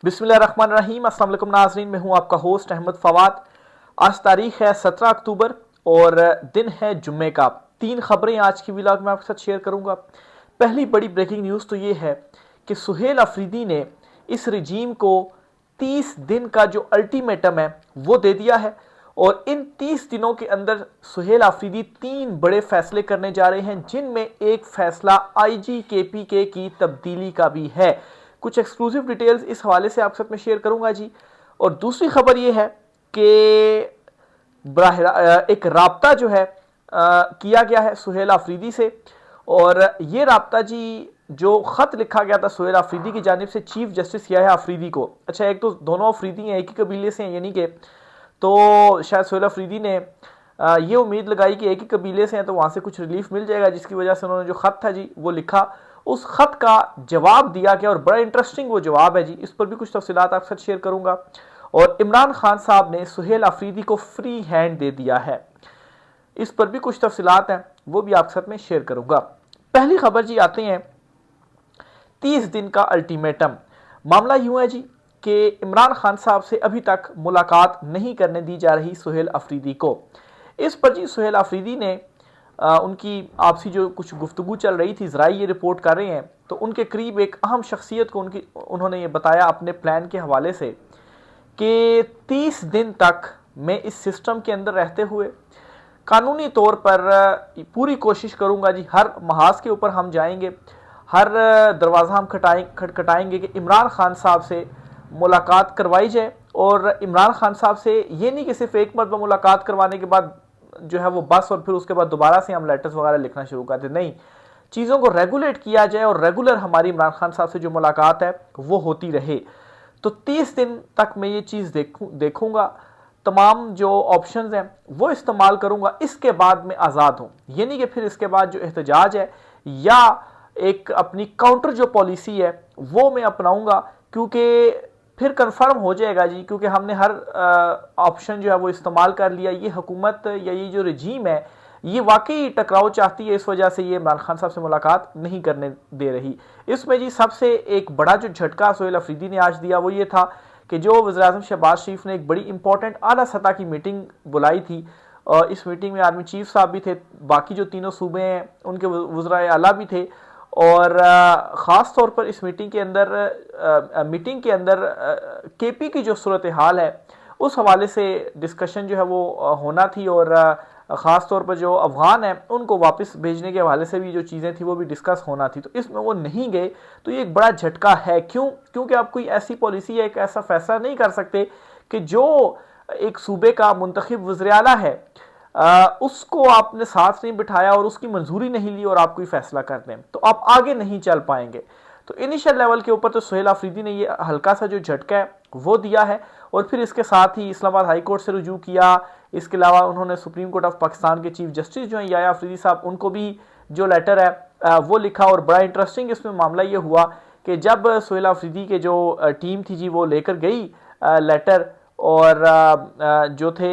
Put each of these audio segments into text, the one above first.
बिस्मिल्लाहिर्रहमानिर्रहीम। अस्सलाम वालेकुम नाज़रीन, मैं हूं आपका होस्ट अहमद फवाद। आज तारीख है 17 अक्टूबर और दिन है जुम्मे का। 3 खबरें आज की व्लॉग में आपके साथ शेयर करूंगा। पहली बड़ी ब्रेकिंग न्यूज़ तो ये है कि सुहेल अफरीदी ने इस रजीम को 30 दिन का जो अल्टीमेटम है वो दे दिया है और इन 30 दिनों के अंदर सुहेल अफरीदी 3 बड़े फैसले करने जा रहे हैं, जिनमें एक फैसला आईजी केपीके की तब्दीली का भी है। कुछ एक्सक्लूसिव डिटेल्स इस हवाले से आपके साथ में शेयर करूंगा जी। और दूसरी खबर यह है कि एक राब्ता जो है किया गया है सुहेल अफरीदी से, और ये राब्ता जी जो खत लिखा गया था सुहेल अफरीदी की जानिब से चीफ जस्टिस किया है अफरीदी को। अच्छा, एक तो दोनों अफरीदी हैं, एक ही कबीले से हैं यानी कि, तो शायद सुहेल अफरीदी ने ये उम्मीद लगाई कि एक ही कबीले से हैं तो वहाँ से कुछ रिलीफ मिल जाएगा, जिसकी वजह से उन्होंने जो ख़त था जी वो लिखा। उस ख़त का जवाब दिया गया और बड़ा इंटरेस्टिंग वो जवाब है जी, इस पर भी कुछ तफसीलात आपके साथ शेयर करूँगा। और इमरान खान साहब ने सुहेल अफरीदी को फ्री हैंड दे दिया है, इस पर भी कुछ तफसीलात हैं, वो भी आपके साथ में शेयर करूँगा। पहली खबर जी आते हैं 30 दिन का अल्टीमेटम। मामला यूँ है जी कि इमरान खान साहब से अभी तक मुलाकात नहीं करने दी जा रही सुहेल अफरीदी को। इस पर जी सुहेल अफरीदी ने उनकी आपसी जो कुछ गुफ्तगू चल रही थी, ज़राई ये रिपोर्ट कर रहे हैं, तो उनके करीब एक अहम शख्सियत को उन्होंने ये बताया अपने प्लान के हवाले से कि 30 दिन तक मैं इस सिस्टम के अंदर रहते हुए कानूनी तौर पर पूरी कोशिश करूंगा जी, हर महाज के ऊपर हम जाएंगे, हर दरवाज़ा हम खटखटाएंगे कि इमरान खान साहब से मुलाकात करवाई जाए। और इमरान खान साहब से ये नहीं कि सिर्फ एक मरतबा मुलाकात करवाने के बाद जो है वो बस और फिर उसके बाद दोबारा से हम लेटर्स वगैरह लिखना शुरू कर दें, नहीं, चीज़ों को रेगुलेट किया जाए और रेगुलर हमारी इमरान खान साहब से जो मुलाकात है वो होती रहे। तो 30 दिन तक मैं ये चीज़ देखूंगा, तमाम जो ऑप्शंस हैं वो इस्तेमाल करूंगा, इसके बाद मैं आज़ाद हूँ। ये नहीं कि फिर इसके बाद जो एहतजाज है या एक अपनी काउंटर जो पॉलिसी है वो मैं अपनाऊंगा, क्योंकि फिर कंफर्म हो जाएगा जी, क्योंकि हमने हर ऑप्शन जो है वो इस्तेमाल कर लिया। ये हुकूमत या ये जो रजीम है ये वाकई टकराव चाहती है, इस वजह से ये इमरान खान साहब से मुलाकात नहीं करने दे रही। इसमें जी सबसे एक बड़ा जो झटका सुहेल अफरीदी ने आज दिया वो ये था कि जो वज़ीर-ए-आज़म शहबाज शरीफ ने एक बड़ी इंपॉर्टेंट आला सतह की मीटिंग बुलाई थी, और इस मीटिंग में आर्मी चीफ साहब भी थे, बाकी जो तीनों सूबे हैं उनके वज़राए आला भी थे, और ख़ास तौर पर इस मीटिंग के अंदर केपी की जो सूरत हाल है उस हवाले से डिस्कशन जो है वो होना थी, और ख़ास तौर पर जो अफ़गान हैं उनको वापस भेजने के हवाले से भी जो चीज़ें थी वो भी डिस्कस होना थी। तो इसमें वो नहीं गए, तो ये एक बड़ा झटका है। क्योंकि आप कोई ऐसी पॉलिसी या एक ऐसा फैसला नहीं कर सकते कि जो एक सूबे का मुंतखब वज़ीर आला है उसको आपने साथ नहीं बिठाया और उसकी मंजूरी नहीं ली और आप कोई फैसला कर दें, तो आप आगे नहीं चल पाएंगे। तो इनिशियल लेवल के ऊपर तो सुहेल अफरीदी ने ये हल्का सा जो झटका है वो दिया है, और फिर इसके साथ ही इस्लामाबाद हाई कोर्ट से रुजू किया। इसके अलावा उन्होंने सुप्रीम कोर्ट ऑफ पाकिस्तान के चीफ जस्टिस जो हैं याया अफरीदी साहब, उनको भी जो लेटर है वो लिखा। और बड़ा इंटरेस्टिंग इसमें मामला ये हुआ कि जब सुहेल अफरीदी के जो टीम थी जी वो लेकर गई लेटर, और जो थे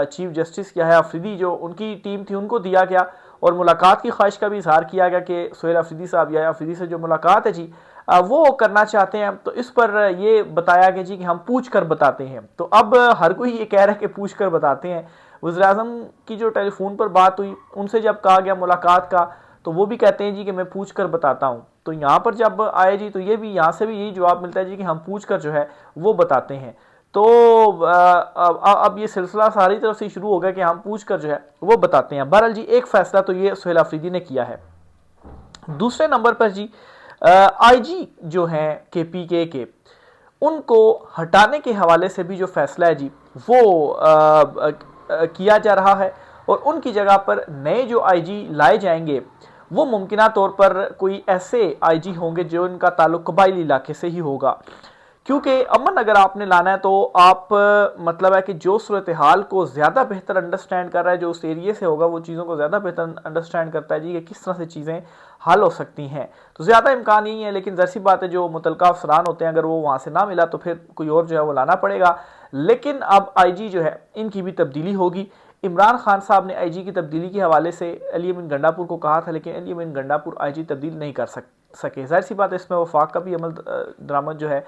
चीफ जस्टिस याया अफरीदी जो उनकी टीम थी उनको दिया गया, और मुलाकात की ख्वाहिश का भी इजहार किया गया कि सुहेल अफरीदी साहब याया अफरीदी से जो मुलाकात है जी वो करना चाहते हैं। तो इस पर ये बताया गया जी कि हम पूछ कर बताते हैं। तो अब हर कोई ये कह रहा है कि पूछ कर बताते हैं। वज़ीर-ए-आज़म की जो टेलीफोन पर बात हुई उनसे जब कहा गया मुलाकात का, तो वो भी कहते हैं जी कि मैं पूछ कर बताता हूँ। तो यहाँ पर जब आए जी तो ये भी यहाँ से भी यही जवाब मिलता है जी कि हम पूछ कर जो है वो बताते हैं। तो अब ये सिलसिला सारी तरफ से शुरू हो गया कि हम पूछ कर जो है वो बताते हैं। बहरहाल जी एक फैसला तो ये सुहेल अफरीदी ने किया है। दूसरे नंबर पर जी आईजी जो हैं केपीके के, उनको हटाने के हवाले से भी जो फैसला है जी वो किया जा रहा है, और उनकी जगह पर नए जो आईजी लाए जाएंगे वो मुमकिना तौर पर कोई ऐसे आईजी होंगे जो इनका ताल्लुक कबाइली इलाके से ही होगा। क्योंकि अमन अगर आपने लाना है तो आप मतलब है कि जो सूरत हाल को ज़्यादा बेहतर अंडरस्टैंड कर रहा है, जो उस एरिए से होगा वो चीज़ों को ज़्यादा बेहतर अंडरस्टैंड करता है जी कि किस तरह से चीज़ें हल हो सकती हैं। तो ज़्यादा इम्कान यही है, लेकिन ज़ाहिर सी बात है जो मुतलका अफसरान होते हैं अगर वो वहाँ से ना मिला तो फिर कोई और जो है वो लाना पड़ेगा। लेकिन अब आईजी जो है इनकी भी तब्दीली होगी। इमरान खान साहब ने आईजी की तब्दीली के हवाले से अली अमीन गंडापुर को कहा था, लेकिन अली अमीन गंडापुर आईजी तब्दील नहीं कर सके। जाहिर सी बात है इसमें वफाक का भी अमल दरामद जो है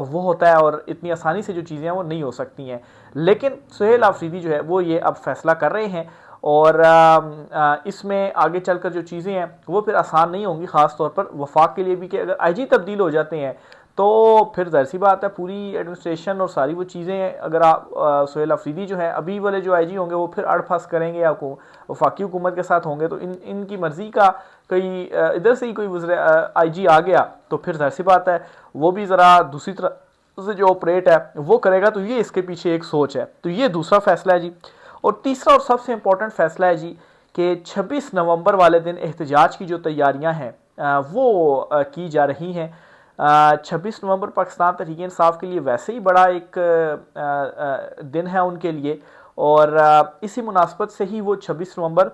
वो होता है और इतनी आसानी से जो चीज़ें हैं वो नहीं हो सकती हैं। लेकिन सुहेल आफरीदी जो है वो ये अब फैसला कर रहे हैं और इसमें आगे चलकर जो चीज़ें हैं वो फिर आसान नहीं होंगी, ख़ास तौर पर वफाक के लिए भी, कि अगर आईजी तब्दील हो जाते हैं तो फिर ज़ाहिर सी बात है पूरी एडमिनिस्ट्रेशन और सारी वो चीज़ें, अगर आप सुहेल अफरीदी जो है अभी वाले जो आईजी होंगे वो फिर अड़फस करेंगे या वफाकी हुकूमत के साथ होंगे, तो इनकी मर्ज़ी का कोई इधर से ही कोई आईजी आ गया तो फिर ज़ाहिर सी बात है वो भी ज़रा दूसरी तरह से जो ऑपरेट है वो करेगा। तो ये इसके पीछे एक सोच है। तो ये दूसरा फैसला है जी। और तीसरा और सबसे इम्पोर्टेंट फैसला है जी कि 26 नवंबर वाले दिन एहतजाज की जो तैयारियां हैं वो की जा रही हैं। 26 नवंबर पाकिस्तान तहरीक इंसाफ के लिए वैसे ही बड़ा एक दिन है उनके लिए, और इसी मुनासबत से ही वो 26 नवंबर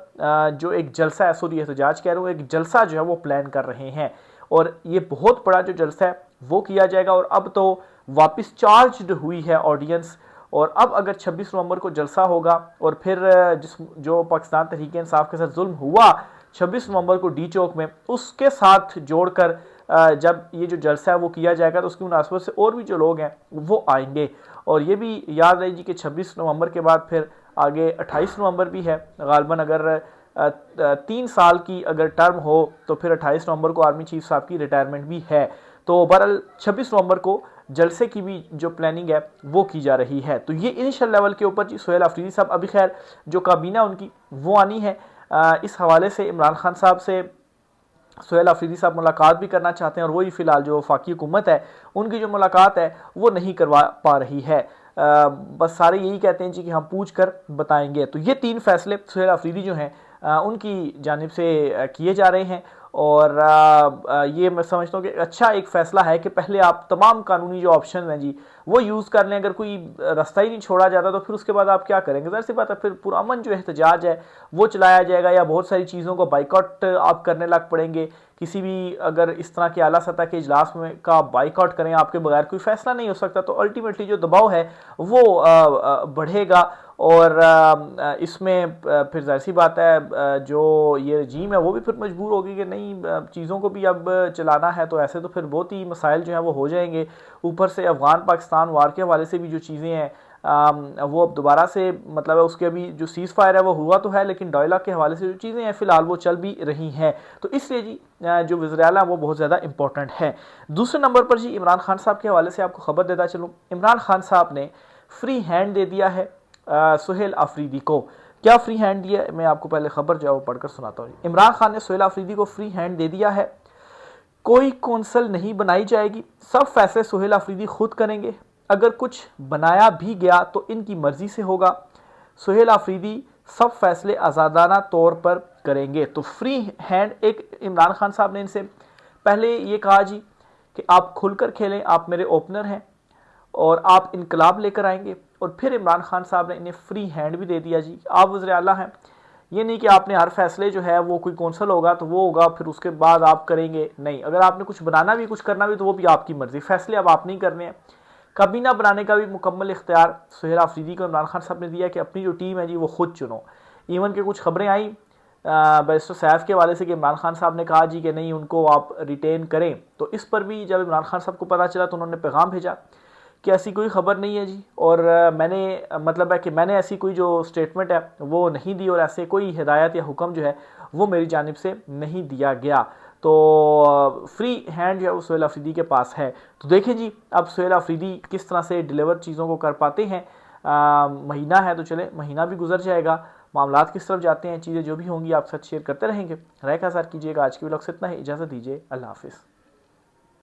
जो एक जलसा है, सॉरी एहतजाज कह रहा हूँ, एक जलसा जो है वो प्लान कर रहे हैं और ये बहुत बड़ा जो जलसा है वो किया जाएगा। और अब तो वापस चार्ज्ड हुई है ऑडियंस, और अब अगर 26 नवंबर को जलसा होगा और फिर जो पाकिस्तान तहरीक इंसाफ के साथ जुल्म हुआ 26 नवंबर को डी चौक में, उसके साथ जोड़कर जब ये जो जलसा है वो किया जाएगा तो उसकी मुनासबत से और भी जो लोग हैं वो आएंगे। और ये भी याद रहे जी कि 26 नवंबर के बाद फिर आगे 28 नवंबर भी है गालबन। अगर 3 साल की अगर टर्म हो तो फिर 28 नवंबर को आर्मी चीफ साहब की रिटायरमेंट भी है। तो बहरहाल 26 नवंबर को जलसे की भी जो प्लानिंग है वो की जा रही है। तो ये इनिशियल लेवल के ऊपर जी सुहेल अफरीदी साहब, अभी खैर जो काबीना उनकी वो आनी है, इस हवाले से इमरान खान साहब से सुहेल अफरीदी साहब मुलाकात भी करना चाहते हैं और वही फ़िलहाल जो वफाकी हुकूमत है उनकी जो मुलाकात है वो नहीं करवा पा रही है। बस सारे यही कहते हैं जी कि हम पूछ कर बताएंगे। तो ये 3 फैसले सुहेल अफरीदी जो हैं उनकी जानिब से किए जा रहे हैं और ये मैं समझता हूँ कि अच्छा एक फ़ैसला है कि पहले आप तमाम कानूनी जो ऑप्शन हैं जी वो यूज़ कर लें। अगर कोई रास्ता ही नहीं छोड़ा जाता तो फिर उसके बाद आप क्या करेंगे? ज़ाहिर सी बात है फिर पुरअमन जो एहतजाज है वो चलाया जाएगा या बहुत सारी चीज़ों को बाइकआउट आप करने लग पड़ेंगे। किसी भी अगर इस तरह के आला सतह के इजलास में का बाइकआउट करें आपके बगैर कोई फ़ैसला नहीं हो सकता, तो अल्टीमेटली जो दबाव है वो बढ़ेगा और इसमें फिर ज़ाहिर सी बात है जो ये रजीम है वो भी फिर मजबूर होगी कि नहीं चीज़ों को भी अब चलाना है। तो ऐसे तो फिर बहुत ही मसाइल जो हैं वो हो जाएंगे। ऊपर से अफ़गान पाकिस्तान वार के हवाले से भी जो चीज़ें हैं वो अब दोबारा से मतलब है उसके अभी जो सीज़ फायर है वो हुआ तो है, लेकिन डायलॉग के हवाले से जो चीज़ें हैं फ़िलहाल वो चल भी रही हैं। तो इसलिए जी जो वज़ीर-ए-आला वो बहुत ज़्यादा इंपॉर्टेंट है। दूसरे नंबर पर जी इमरान खान साहब के हवाले से आपको खबर देता चलूँ, इमरान खान साहब ने फ्री हैंड दे दिया है सुहेल अफरीदी को। क्या फ्री हैंड दिया, मैं आपको पहले खबर जो है वो पढ़कर सुनाता हूँ। इमरान खान ने सुहेल अफरीदी को फ्री हैंड दे दिया है, कोई कौंसल नहीं बनाई जाएगी, सब फैसले सुहेल अफरीदी खुद करेंगे, अगर कुछ बनाया भी गया तो इनकी मर्जी से होगा, सुहेल अफरीदी सब फैसले आज़ादाना तौर पर करेंगे। तो फ्री हैंड एक इमरान खान साहब ने इनसे पहले ये कहा जी कि आप खुलकर खेलें, आप मेरे ओपनर हैं और आप इनकलाब लेकर आएंगे, और फिर इमरान खान साहब ने इन्हें फ्री हैंड भी दे दिया जी, आप वज़ीर आला हैं, ये नहीं कि आपने हर फैसले जो है वो कोई कौंसल होगा तो वो होगा फिर उसके बाद आप करेंगे, नहीं, अगर आपने कुछ बनाना भी कुछ करना भी तो वो भी आपकी मर्जी, फैसले अब आप नहीं करने हैं। काबीना बनाने का भी मुकम्मल इख्तियार सुहेल अफरीदी को इमरान खान साहब ने दिया कि अपनी जो टीम है जी वो खुद चुनो। इवन के कुछ खबरें आई बैरिस्टर सैफ के हवाले से कि इमरान खान साहब ने कहा जी कि नहीं उनको आप रिटेन करें, तो इस पर भी जब इमरान खान साहब को पता चला तो उन्होंने पैगाम भेजा कि ऐसी कोई ख़बर नहीं है जी, और मैंने मतलब है कि मैंने ऐसी कोई जो स्टेटमेंट है वो नहीं दी और ऐसे कोई हिदायत या हुक्म जो है वो मेरी जानिब से नहीं दिया गया। तो फ्री हैंड जो है वो सुहेल अफरीदी के पास है। तो देखें जी अब सुहेल अफरीदी किस तरह से डिलीवर चीज़ों को कर पाते हैं। महीना है तो चले, महीना भी गुजर जाएगा, मामलात किस तरफ जाते हैं, चीज़ें जो भी होंगी आप साथ शेयर करते रहेंगे। राय का साथ कीजिएगा। आज की व्लॉग से इतना ही, इजाज़त दीजिए, अल्लाह हाफिज़।